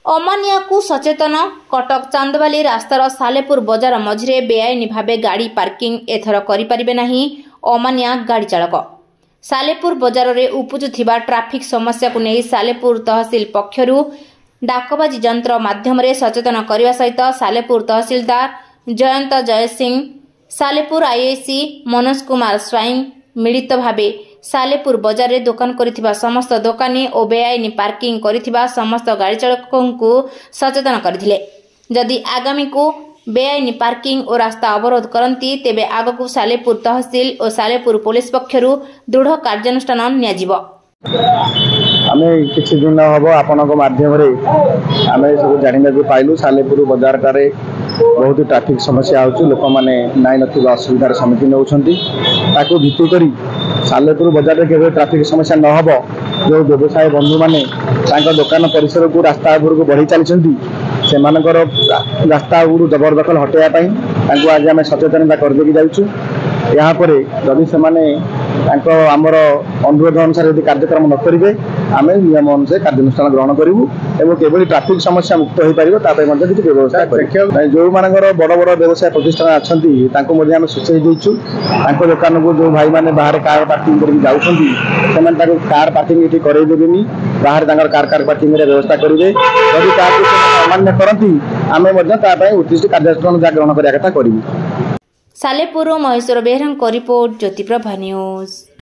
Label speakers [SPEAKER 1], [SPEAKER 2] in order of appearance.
[SPEAKER 1] अमानिया को सचेतन कटक चांदवाली रास्तार सालेपुर बजार मझिरे बेआईन भावे गाड़ी पार्किंग एथर करिपारिबे नाही अमानिया गाड़ी चालक। सालेपुर बजार रे उपुजुथिबा ट्राफिक समस्या को नहीं सालेपुर तहसील पक्षरु डाकबाजी यंत्र माध्यम रे सचेतन करने सहित सालेपुर तहसीलदार जयंत जयसिंह सालेपुर आईआईसी मनोज कुमार स्वाइन मिलित भावे सालेपुर बजार रे दुकान करिथिबा समस्त दुकानी और बेआईन पार्किंग करिथिबा समस्त गाड़ी चालकों को सचेतन करथिले। जदि आगामी को बेआईन पार्किंग और रास्ता अवरोध करती तेबे आगकू सालेपुर तहसील और सालेपुर पुलिस पक्षरु दृढ़ कार्यानुष्ठान नियाजिबो।
[SPEAKER 2] आमे किछि दिन हबो आपनक माध्यम रे आमे सब जानिबा को पाइलु सालेपुर बजार टारे बहुत ट्रैफिक समस्या होछु। लोक माने नाइ नथिबा असुविधार सम्मुखीन होछंती। ताको भित्ति करी सालेपुर बजार रे केबे ट्रैफिक समस्या न हबो जो व्यवसाय बंधु माने तांका दुकान परिसर को रास्ता ऊपर को बढ़ी चलीछंती से मानकर रास्ता ऊपर जबरदखल हटेया पई तांको आज आमे सचेतनता कर देकी जाउछु। यहाँ पर जदि से आमर अनुरोध अनुसार यदि कार्यक्रम न करेंगे आम नियम अनुसार कार्यानुष्ठान ग्रहण करूँ और केवल ट्राफिक समस्या मुक्त हो पार किसी व्यवस्था कर जो मान बड़ बड़ व्यवसाय प्रतिष्ठान अच्छा आम सूचई देचु। दुकान को जो भाई मैंने बाहर कार पार्किंग करके जाऊँगी कार पार्किंग ये करदेनी बाहर कार पार्किंग व्यवस्था करेंगे। जदि अमान्य करती आम उत्कृष्ट कार्यानुष्ठान जहाँ ग्रहण करा करूँ।
[SPEAKER 1] Salepur Maheshwar Behera report Jyotiprabha news.